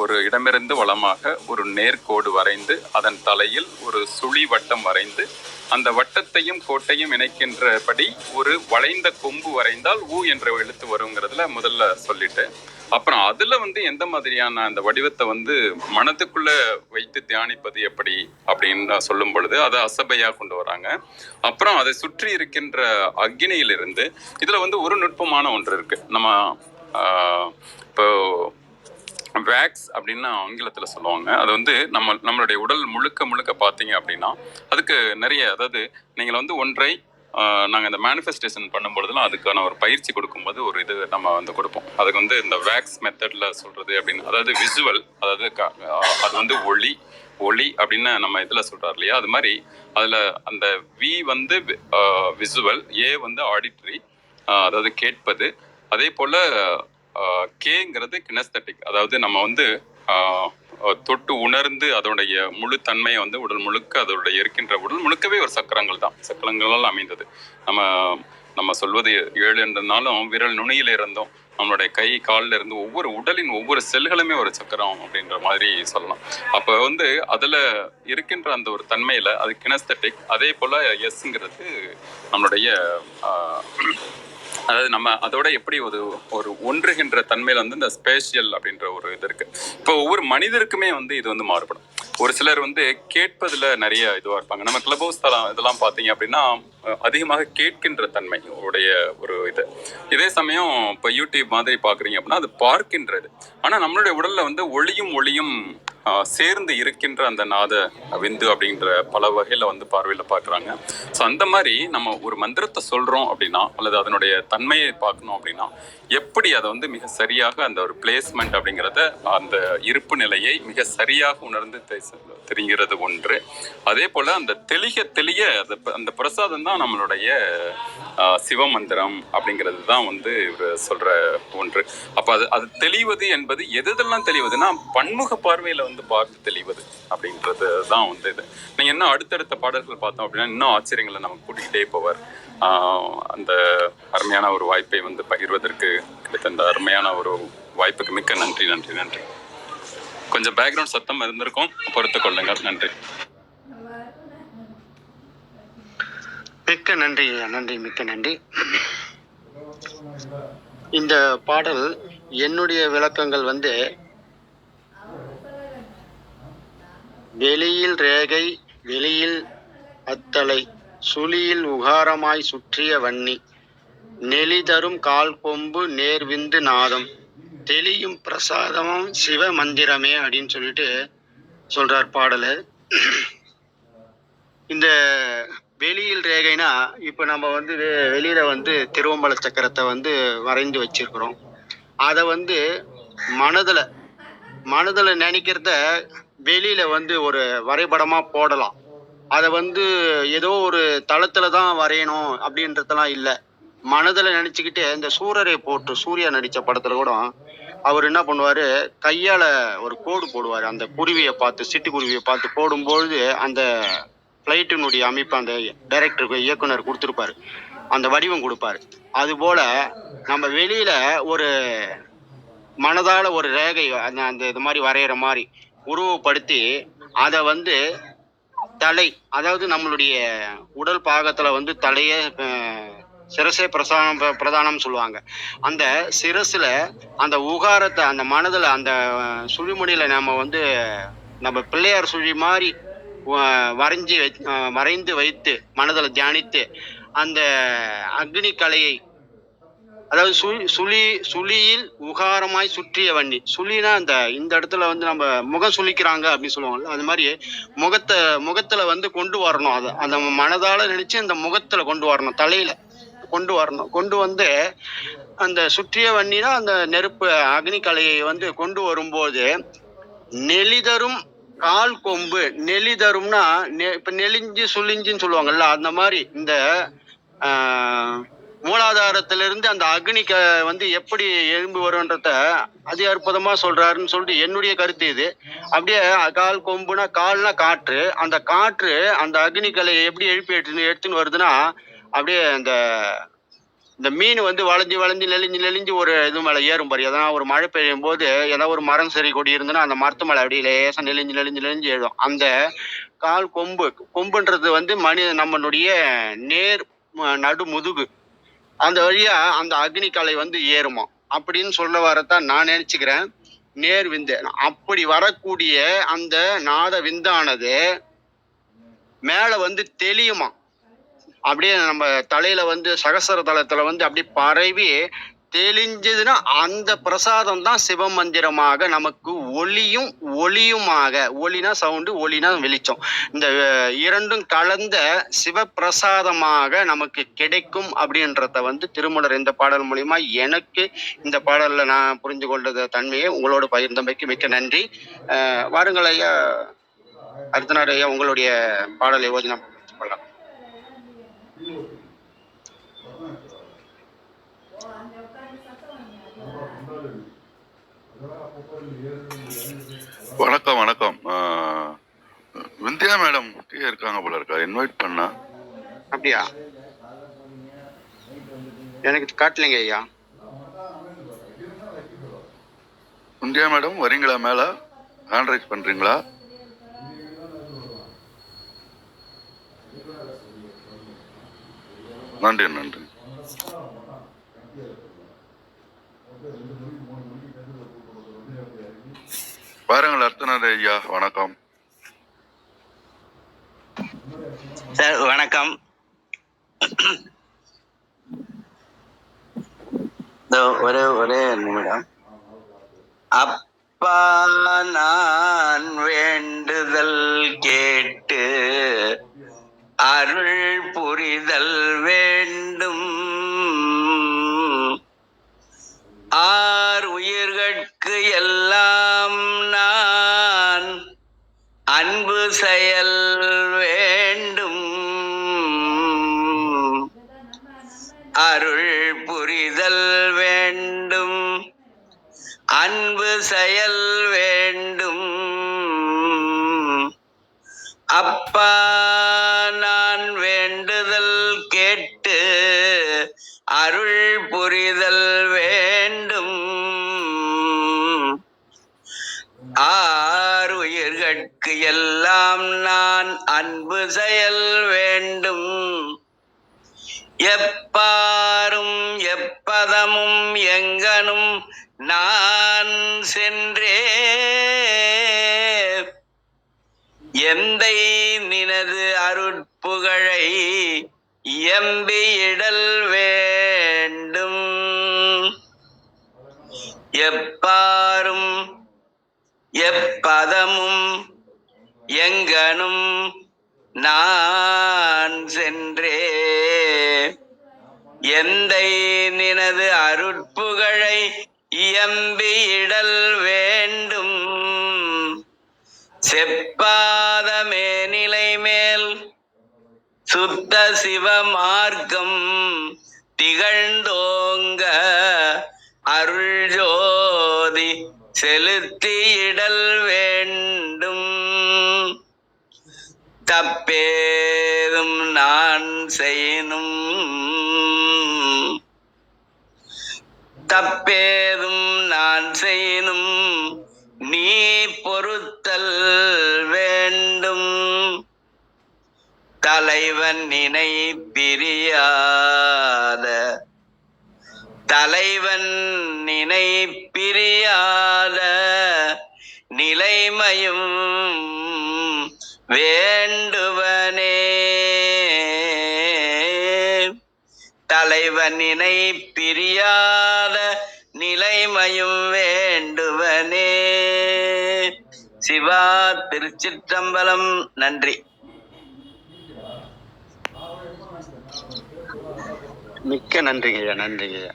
ஒரு இடமிருந்து வலமாக ஒரு நேர்கோடு வரைந்து அதன் தலையில் ஒரு சுழி வட்டம் வரைந்து அந்த வட்டத்தையும் கோட்டையும் இணைக்கின்றபடி ஒரு வளைந்த கொம்பு வரைந்தால் ஊ என்ற எழுத்து வருங்கிறதுல முதல்ல சொல்லிட்டு, அப்புறம் அதுல வந்து எந்த மாதிரியான அந்த வடிவத்தை வந்து மனதுக்குள்ள வைத்து தியானிப்பது எப்படி அப்படின்னு சொல்லும் பொழுது அதை அசபையா கொண்டு வராங்க. அப்புறம் அதை சுற்றி இருக்கின்ற அக்னியிலிருந்து இதுல வந்து ஒரு நுட்பமான ஒன்று இருக்கு. நம்ம இப்போ வேக்ஸ் அப்படின்னு ஆங்கிலத்தில் சொல்லுவாங்க. அது வந்து நம்மளுடைய உடல் முழுக்க பார்த்தீங்க அப்படின்னா அதுக்கு நிறைய, அதாவது நீங்கள் வந்து ஒன்றை நாங்கள் இந்த மேனிஃபெஸ்டேஷன் பண்ணும்பொழுதுலாம் அதுக்கான ஒரு பயிற்சி கொடுக்கும்போது ஒரு இது நம்ம வந்து கொடுப்போம். அதுக்கு வந்து இந்த வேக்ஸ் மெத்தடில் சொல்கிறது அப்படின்னு, அதாவது விசுவல், அதாவது அது வந்து ஒளி அப்படின்னு நம்ம இதில் சொல்கிறார் இல்லையா, அது மாதிரி அதில் அந்த வி வந்து விசுவல், ஏ வந்து ஆடிட்ரி, அதாவது கேட்பது, அதே போல் கேங்கிறது கினஸ்தட்டிக், அதாவது நம்ம வந்து தொட்டு உணர்ந்து அதோடைய முழு தன்மையை வந்து உடல் முழுக்க அதோடைய இருக்கின்ற உடல் முழுக்கவே ஒரு சக்கரங்களால் அமைந்தது. நம்ம சொல்வது 7 என்றனாலும் விரல் நுனியில இருந்தோம் நம்மளுடைய கை காலில் இருந்து ஒவ்வொரு உடலின் ஒவ்வொரு செல்களுமே ஒரு சக்கரம் அப்படின்ற மாதிரி சொல்லலாம். அப்போ வந்து அதில் இருக்கின்ற அந்த ஒரு தன்மையில் அது கினஸ்தட்டிக். அதே போல் எஸ்ங்கிறது நம்மளுடைய அதாவது நம்ம அதோட எப்படி ஒரு ஒன்றுகின்ற தன்மையில வந்து இந்த ஸ்பேஷியல் அப்படின்ற ஒரு இது இருக்கு. இப்போ ஒவ்வொரு மனிதருக்குமே வந்து இது வந்து மாறுபடும். ஒரு சிலர் வந்து கேட்பதுல நிறைய இதுவா இருப்பாங்க. நம்ம கிளப் ஹவுஸ் இதெல்லாம் பார்த்தீங்க அப்படின்னா அதிகமாக கேட்கின்ற தன்மை உடைய ஒரு இது. இதே சமயம் இப்போ யூடியூப் மாதிரி பார்க்குறீங்க அப்படின்னா அது பார்க்கின்றது. ஆனால் நம்மளுடைய உடல்ல வந்து ஒளியும் சேர்ந்து இருக்கின்ற அந்த நாத விந்து அப்படின்ற பல வகையில் வந்து பார்வையில் பார்க்குறாங்க. ஸோ அந்த மாதிரி நம்ம ஒரு மந்திரத்தை சொல்கிறோம் அப்படின்னா அல்லது அதனுடைய தன்மையை பார்க்கணும் அப்படின்னா எப்படி அதை வந்து மிக சரியாக அந்த ஒரு பிளேஸ்மெண்ட் அப்படிங்கிறத அந்த இருப்பு நிலையை மிக சரியாக உணர்ந்து தெரிகிறது ஒன்று. அதே போல் அந்த தெளிய அந்த பிரசாதம் தான் நம்மளுடைய சிவமந்திரம் அப்படிங்கிறது தான் வந்து இவர் சொல்கிற ஒன்று. அப்போ அது தெளிவது என்பது எதெல்லாம் தெளிவதுன்னா பன்முக பார்வையில் வந்து பார்த்து தெளிவது அப்படின்றது தான் வந்து இது. நீங்கள் இன்னும் அடுத்தடுத்த பாடல்கள் பார்த்தோம் அப்படின்னா இன்னும் ஆச்சரியங்களை நமக்கு கூட்டிகிட்டே போவார். அந்த அருமையான ஒரு வாய்ப்பை வந்து பகிர்வதற்கு கிடைத்த அந்த அருமையான ஒரு வாய்ப்புக்கு மிக்க நன்றி. கொஞ்சம் பேக்ரவுண்ட் சத்தம் இருந்திருக்கும், பொறுத்து கொள்ளுங்க. நன்றி. மிக்க நன்றி. இந்த பாடல் என்னுடைய விளக்கங்கள் வந்து வெளியில் ரேகை வெளியில் அத்தலை சுழியில் உகாரமாய் சுற்றிய வன்னி நெளிதரும் கால் கொம்பு நேர்விந்து நாதம் தெளியும் பிரசாதமும் சிவ மந்திரமே அப்படின்னு சொல்லிட்டு சொல்றார் பாடலு. இந்த வெளியில் ரேகைனா இப்போ நம்ம வந்து வெளியில வந்து திருவம்பல சக்கரத்தை வந்து வரைந்து வச்சிருக்கிறோம். அதை வந்து மனதுல நினைக்கிறத வெளியில வந்து ஒரு வரைபடமா போடலாம். அதை வந்து ஏதோ ஒரு தளத்துல தான் வரையணும் அப்படின்றதெல்லாம் இல்லை. மனதில் நினச்சிக்கிட்டு இந்த சூர்யா நடித்த படத்தில் கூட அவர் என்ன பண்ணுவார், கையால் ஒரு கோடு போடுவார். அந்த குருவியை பார்த்து, சிட்டுக்குருவியை பார்த்து போடும்பொழுது அந்த ஃப்ளைட்டினுடைய அமைப்பு அந்த டைரக்டருக்கு இயக்குனர் கொடுத்துருப்பாரு, அந்த வடிவம் கொடுப்பாரு. அதுபோல் நம்ம வெளியில் ஒரு மனதால ஒரு ரேகை அந்த அந்த இது மாதிரி வரைகிற மாதிரி உருவப்படுத்தி அதை வந்து தலை, அதாவது நம்மளுடைய உடல் பாகத்துல வந்து தலையே சிரசே பிரதானம் சொல்லுவாங்க. அந்த சிரசுல அந்த உகாரத்தை அந்த மனதுல அந்த சுழிமுடியில நம்ம வந்து நம்ம பிள்ளையார் சுழி மாதிரி வரைந்து வைத்து மனதில் தியானித்து அந்த அக்னி கலையை, அதாவது சுழியில் உகாரமாய் சுற்றிய வன்னி. சுழினா இந்த இடத்துல வந்து நம்ம முகம் சுழிக்கிறாங்க அப்படின்னு சொல்லுவாங்கல்ல, அது மாதிரி முகத்துல வந்து கொண்டு வரணும். அதை அந்த மனதால நினைச்சு அந்த முகத்துல கொண்டு வரணும், தலையில கொண்டு வரணும். கொண்டு வந்து அந்த சுற்றிய வன்னினா அந்த நெருப்பு அக்னி கலையை வந்து கொண்டு வரும்போது நெளிதரும் கால் கொம்பு. நெளிதரும்னா இப்ப நெளிஞ்சு சுழிஞ்சுன்னு சொல்லுவாங்கல்ல, அந்த மாதிரி இந்த மூலாதாரத்திலிருந்து அந்த அக்னிக்கு வந்து எப்படி எழும்பி வரும்ன்றத அதி அற்புதமா சொல்றாருன்னு சொல்லிட்டு என்னுடைய கருத்து இது. அப்படியே கால் கொம்புனா கால்னா காற்று, அந்த காற்று அந்த அக்னி கலையை எப்படி எழுப்பி எடுத்துன்னு வருதுன்னா, அப்படியே இந்த மீன் வந்து வளைஞ்சு நெளிஞ்சு ஒரு இது மேல ஏறும் பாரு. எதனா ஒரு மழை பெய்யும் போது ஏதாவது ஒரு மரம் சரி கொடி இருந்துன்னா அந்த மரத்து மேல அப்படியே லேசா நெளிஞ்சு எழுதும். அந்த கால் கொம்புன்றது வந்து நம்மளுடைய நேர் நடு முதுகு, அந்த வழியா அந்த அக்னி கலை வந்து ஏறுமா அப்படின்னு சொல்ல வரத்தான் நான் நினைச்சுக்கிறேன். நேர் விந்து அப்படி வரக்கூடிய அந்த நாத விந்தானது மேல வந்து தெளியுமா, அப்படியே நம்ம தலையில வந்து சகசர தளத்துல வந்து அப்படி பரவி தெளிஞ்சதுன்னா அந்த பிரசாதம் தான் சிவமந்திரமாக நமக்கு ஒளியுமாக. ஒளினா சவுண்டு, ஒளினா வெளிச்சம், இந்த இரண்டும் கலந்த சிவப்பிரசாதமாக நமக்கு கிடைக்கும் அப்படின்றத வந்து திருமூலர் இந்த பாடல் மூலியமா எனக்கு இந்த பாடல்ல நான் புரிந்து கொண்டத தன்மையை உங்களோடு பகிர்ந்தமைக்கு மிக்க நன்றி. வாருங்கள் ஐயா அர்த்தநாடு ஐயா, உங்களுடைய பாடலை ஓதி நாம் கொள்ளலாம். வணக்கம். விந்தியா மேடம் இருக்காங்க போல இருக்கா, இன்வைட் பண்ணா. அப்படியா? எனக்கு காட்டலைங்க ஐயா. விந்தியா மேடம் வரீங்களா? மேல ஹேண்ட் ரைஸ் பண்றீங்களா? நன்றி. பாருங்கள் அர்த்தநாத ஐயா, வணக்கம் சார். வணக்கம். ஒரே நிமிடம். அப்பா நான் வேண்டுதல் கேட்டு அருள் புரிதல் வேண்டும். ஆர் உயிர்கட்கு எல்லாம் நான் அன்பு செயல் வேண்டும். அருள் புரிதல் வேண்டும், அன்பு செயல் வேண்டும். அப்பா நான் வேண்டுதல் கேட்டு அருள் புரிதல் வேண்டும். ஆர் உயிர்கட்கு எல்லாம் நான் அன்பு செயல் வேண்டும். எப்பாரும் எப்பதமும் எங்கனும் நான் சென்றே எந்தை நினது அருட்புகழை எம்பியிடல் வேண்டும். எப்பாரும் எப்பதமும் எங்கனும் நான் சென்றே எந்தை நினது அருட்புகழை இயம்பியிடல் வேண்டும். செப்பாத மேனிலை மேல் சுத்த சிவ மார்க்கம் திகழ்ந்தோங்க அருள் ஜோதி செலுத்தியிடல் வேண்டும். தப்பேதும் நான் செய்யினும் தப்பேதும் நான் செய்யினும் நீ பொறுத்தல் வேண்டும். தலைவன் நினை பிரியாத நிலைமையும் வேண்டுவனே. தலைவன் நினை பிரியாத நிலைமையும் வேண்டுவனே. சிவா, திருச்சிற்றம்பலம். நன்றி. மிக்க நன்றிங்க ஐயா, நன்றிங்க ஐயா.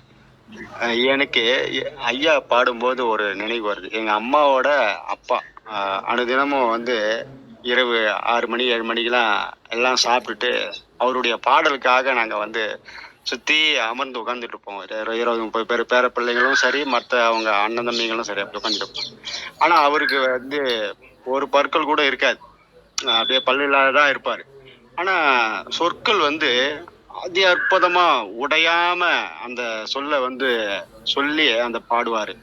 எனக்கு ஐயா பாடும்போது ஒரு நினைவு வருது. எங்க அம்மாவோட அப்பா அனுதினமும் வந்து இரவு 6 மணி 7 மணிக்கெல்லாம் எல்லாம் சாப்பிட்டுட்டு அவருடைய பாடலுக்காக நாங்க வந்து சுத்தி அமர்ந்து உட்காந்துட்டு இருப்போம். 20-30 பேர் பேர பிள்ளைங்களும் சரி, மற்ற அவங்க அண்ணன் தம்பிங்களும் சரி, அப்படி உட்காந்துட்டு இருப்போம். ஆனா அவருக்கு வந்து ஒரு பற்கள் கூட இருக்காது, அப்படியே பல்லு இல்லாததான் இருப்பாரு. ஆனா சொற்கள் வந்து அதி அற்புதமா உடையாம அந்த சொல்ல வந்து சொல்லி அந்த பாடுவாரு.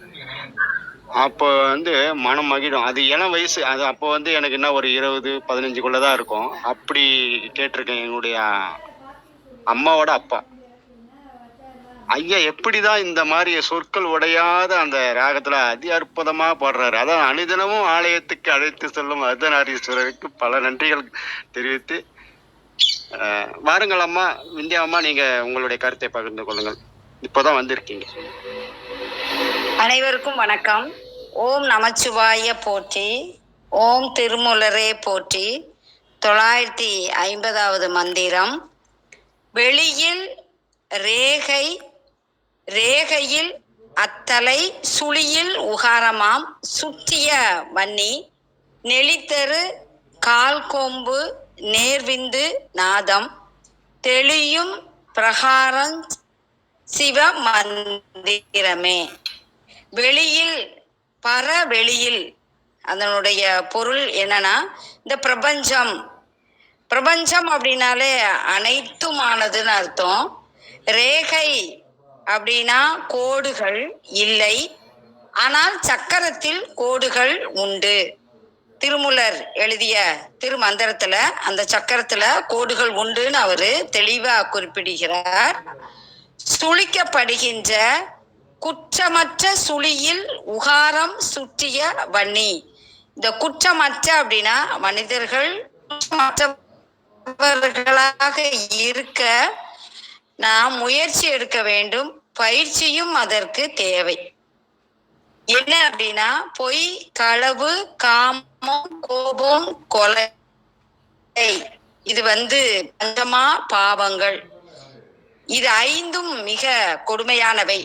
அப்போ வந்து மனம் மகிழும். அது இளம் வயசு. அது அப்போ வந்து எனக்கு என்ன ஒரு 20-15 இருக்கும். அப்படி கேட்டிருக்கேன் என்னுடைய அம்மாவோட அப்பா. ஐயா எப்படிதான் இந்த மாதிரி சொற்கள் உடையாத அந்த ராகத்துல அதி அற்புதமா பாடுறாரு. அதான் அனுதினமும் ஆலயத்துக்கு அழைத்து செல்லும் அர்த்தநாரீஸ்வரருக்கு பல நன்றிகள் தெரிவித்து, வாருங்கள் அம்மா, விந்தியா அம்மா, நீங்க உங்களுடைய கருத்தை பகிர்ந்து கொள்ளுங்கள். இப்போதான் வந்திருக்கீங்க. அனைவருக்கும் வணக்கம். ஓம் நமச்சிவாய போற்றி. ஓம் திருமூலரே போற்றி. 950வது மந்திரம். வெளியில் ரேகையில் அத்தலை சுழியில் உகாரமாம் சுற்றிய வன்னி நெளித்தரு கால் கொம்பு நேர்விந்து நாதம் தெளியும் பிரகாரம் சிவ மந்திரமே. வெளியில் வெளியில் அதனுடைய பொருள் என்னன்னா, இந்த பிரபஞ்சம் அப்படின்னாலே அனைத்துமானதுன்னு அர்த்தம். ரேகை அப்படின்னா கோடுகள் இல்லை, ஆனால் சக்கரத்தில் கோடுகள் உண்டு. திருமூலர் எழுதிய திருமந்திரத்துல அந்த சக்கரத்துல கோடுகள் உண்டுன்னு அவரு தெளிவா குறிப்பிடுகிறார். சுழிக்கப்படுகின்ற குற்றமற்ற சுழியில் உகாரம் சுற்றிய வன்னி. இந்த குற்றமற்ற அப்படின்னா மனிதர்கள் குற்றமற்றவர்களாக இருக்க நாம் முயற்சி எடுக்க வேண்டும். பயிற்சியும் அதற்கு தேவை. என்ன அப்படின்னா, பொய், களவு, காமம், கோபம், கொலை, இது வந்து பஞ்சமா பாவங்கள். இது 5ம் மிக கொடுமையானவை,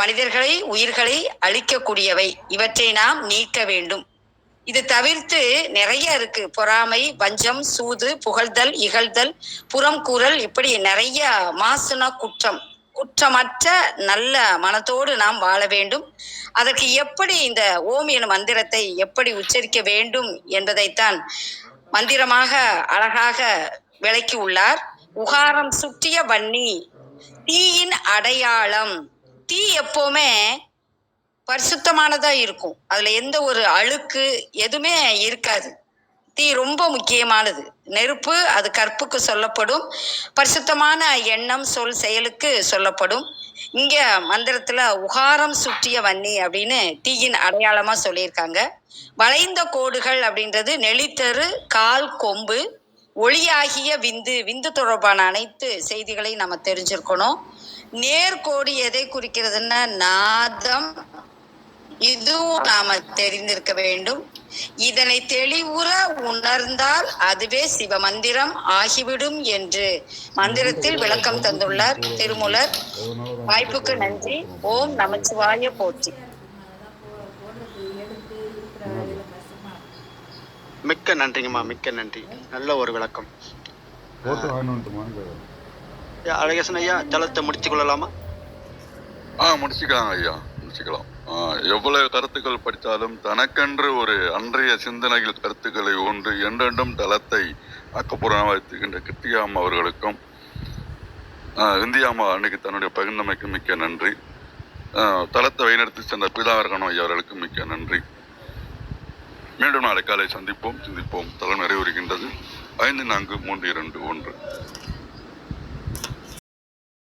மனிதர்களை உயிர்களை அழிக்கக்கூடியவை. இவற்றை நாம் நீக்க வேண்டும். இது தவிர்த்து நிறைய இருக்கு. பொறாமை, வஞ்சம், சூது, புகழ்தல், இகழ்தல், புறம் கூறல், இப்படி நிறைய மாசுன குற்றமற்ற நல்ல மனத்தோடு நாம் வாழ வேண்டும். அதற்கு எப்படி இந்த ஓம் எனும் மந்திரத்தை எப்படி உச்சரிக்க வேண்டும் என்பதைத்தான் மந்திரமாக அழகாக விளக்கி உள்ளார். உகாரம் சுற்றிய வன்னி, தீயின் அடையாளம். தீ எப்பவுமே பரிசுத்தமானதா இருக்கும், அதுல எந்த ஒரு அழுக்கு எதுவுமே இருக்காது. தீ ரொம்ப முக்கியமானது. நெருப்பு அது கற்புக்கு சொல்லப்படும், பரிசுத்தமான எண்ணம் சொல் செயலுக்கு சொல்லப்படும். இங்க மந்திரத்துல உகாரம் சுற்றிய வன்னி அப்படின்னு தீயின் அடையாளமா சொல்லியிருக்காங்க. வளைந்த கோடுகள் அப்படின்றது நெளித்தரு கால் கொம்பு, ஒளியாகிய விந்து தொடர்பான அனைத்து செய்திகளையும் நம்ம தெரிஞ்சிருக்கணும். நேர்கோடு எதை குறிக்கிறதுன்னா நாதம், இதுவும் நாம தெரிந்திருக்க வேண்டும். இதனை தெளிவுற உணர்ந்தால் அதுவே சிவ மந்திரம் ஆகிவிடும் என்று மந்திரத்தில் விளக்கம் தந்துள்ளார் திருமூலர். வாய்ப்புக்கு நன்றி. ஓம் நமச்சிவாய போற்றி. மிக்க நன்றிங்கம்மா, மிக்க நன்றி. நல்ல ஒரு விளக்கம். அழகேசன் ஐயா, தளத்தை முடிச்சு கொள்ளலாமா? முடிச்சுக்கலாம் ஐயா, முடிச்சுக்கலாம். எவ்வளவு கருத்துக்கள் படித்தாலும் தனக்கென்று ஒரு அன்றைய சிந்தனையில் கருத்துக்களை ஒன்று என்றென்றும் தளத்தை ஆக்கப்பூர்வமாக வைத்துக்கின்ற கிருத்திகாம் அவர்களுக்கும் இந்தியாமா அன்னைக்கு தன்னுடைய பகிர்ந்தமைக்கு மிக்க நன்றி. தளத்தை வழிநடத்தி சென்ற பிதாவர்கனோ ஐயா அவர்களுக்கு மிக்க நன்றி. மீண்டும் நாளை காலை சந்திப்போம், சிந்திப்போம். தளம் நிறைவுறுகின்றது. 5, 4, 3, 2, 1.